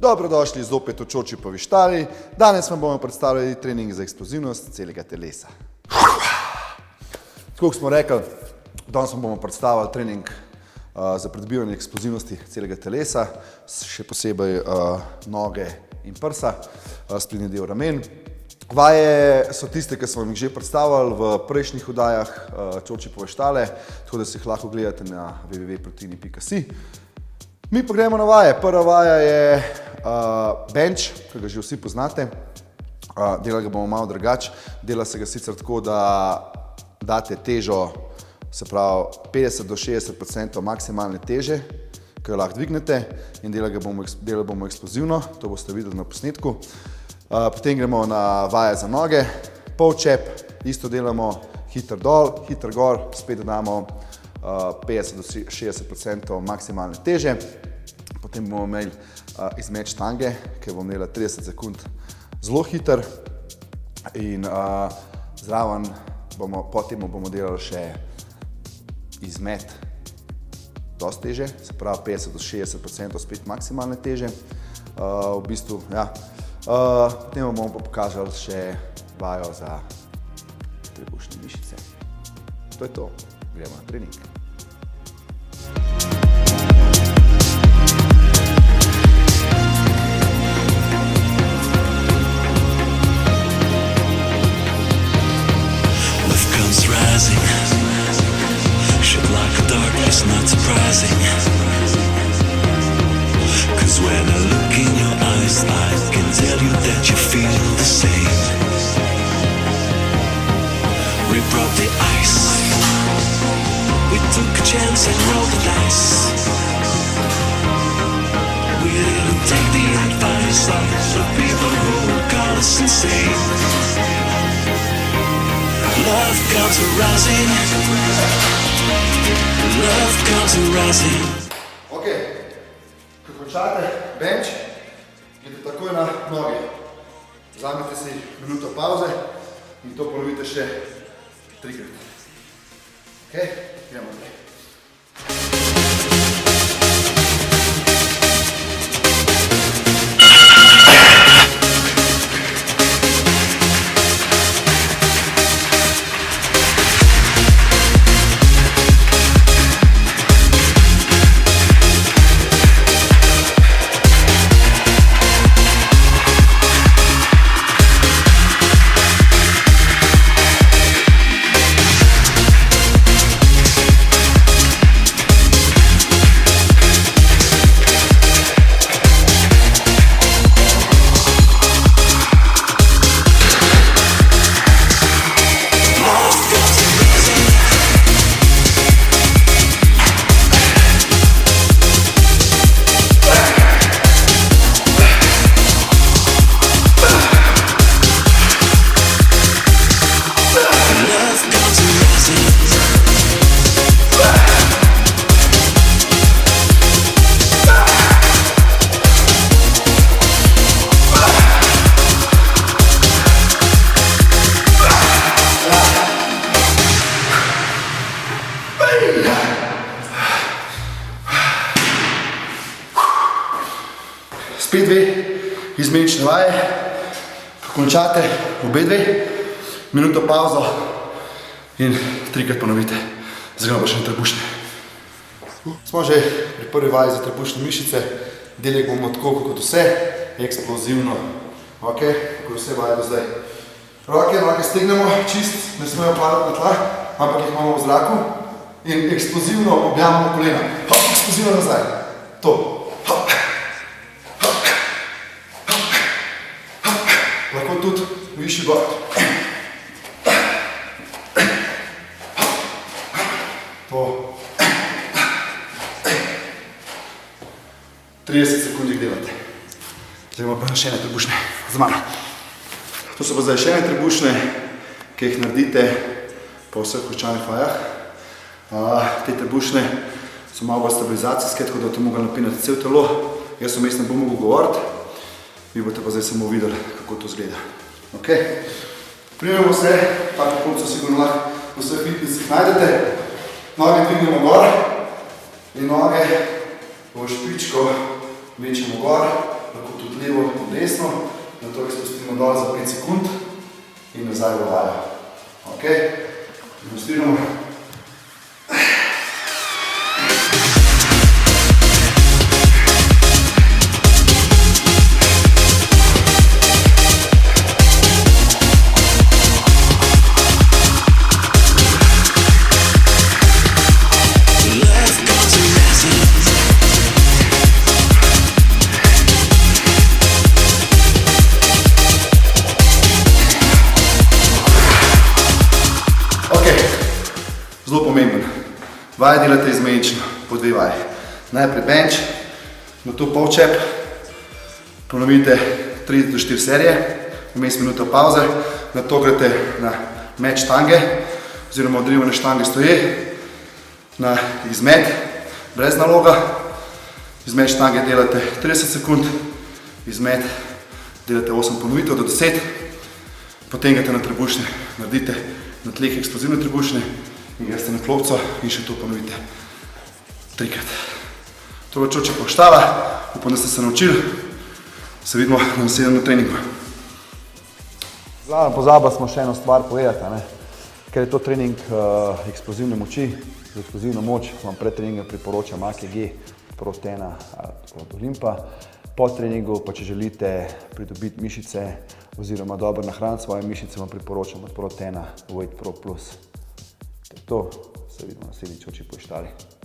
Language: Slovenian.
Dobrodošli zopet v Čorčipovi štali. Danes vam bomo predstavljali trening za eksplozivnost celega telesa. Tako smo rekli, danes vam bomo predstavljali trening za pridobivanje eksplozivnosti celega telesa, še posebej noge in prsa, sprednji del ramen. Vaje so tiste, ki smo jih že predstavljali v prejšnjih oddajah Čorčipove štale, tako da si jih lahko gledate na www.proteini.si. Mi pa gremo na vaje. Prva vaja je bench, ki ga že vsi poznate. Delali ga bomo malo drugače. Dela se ga sicer tako, da date težo, se pravi 50 do 60% maksimalne teže, ki jo lahko dvignete, in delali bomo eksplozivno, to boste videli na posnetku. Potem gremo na vaje za noge, polčep, isto delamo hiter dol, hiter gor, spet dodamo 50 do 60% maksimalne teže. Potem bomo imeli izmet štange, ki bomo imeli 30 sekund zelo hiter, in zraven potem bomo delali še izmet dosti teže, se pravi 50 do 60% spet maksimalne teže. V bistvu, ja. Potem bomo pa pokazali še vajo za trebušne mišice. To je to. Gremo na trening. We took a chance and rolled the dice. We didn't take the advice of the people who would call us insane. Love comes arising. Love comes arising. Ok, ko končate bench, idete takoj na noge. Vzamete si minuto pauze in to ponovite še 3-krat. Ok, gremo naprej. Spet dve izmenične vaje, ko končate obe dve, minuto pauzo in 3-krat ponovite. Zdaj gremo pa še na trebušne. Smo že pri prvi vaji za trebušne mišice, delali bomo tako kot vse, eksplozivno. Ok, kot vse vaje do zdaj. Roke stegnemo čist, ne smejo padati na tla, ampak jih imamo v zraku in eksplozivno objavimo kolena. Eksplozivno nazaj. To. Lahko tudi višji gor. To. 30 sekund jih delate. Zdaj bomo pa še ene trebušne za mano. To so pa zdaj še ene trebušne, ki jih naredite po vseh končanih vajah. Te trebušne so malo bolj stabilizacijske, tako da boste mogli napinati cel telo. Jaz vmes ne bom mogel govoriti. Vi boste pa zdaj samo videli, kako to izgleda. Ok, primemo se, tako punco sigurno lahko v vseh fitnesih najdete. Noge dvignemo gor in noge v špičko vlečemo gor lahko tudi levo in desno, na to jih spustimo dol za 5 sekund in nazaj v vajo. Ok, demonstriramo. Zelo pomemben. Vaje delate izmenično, po 2 vaje. Najprej bench, nato polčep, ponovite 3 do 4 serije, vmes minuto pauze, nato greste na meč štange, oziroma odrivane štange stoje, na izmet, brez naloga. Izmet štange delate 30 sekund, izmet delate 8 ponovitev do 10, potem greste na trebušne, naredite na tleh eksplozivne trebušne, in greste na klopco in še to ponovite 3-krat. To bo Čoček poštava, upam, da ste se naučili. Se vidimo na naslednjem treningu. Zraven pozabili smo še eno stvar povedati, ker je to trening eksplozivne moči, za eksplozivno moč vam pred treningom priporočam AKG, Pro-Tena od Olimpa. Po treningu pa, če želite pridobiti mišice oziroma dobro nahraniti svoje mišice, vam priporočam od Pro-Tena Weight Pro Plus. To je to, se vidimo na naslednji Čoček poštali.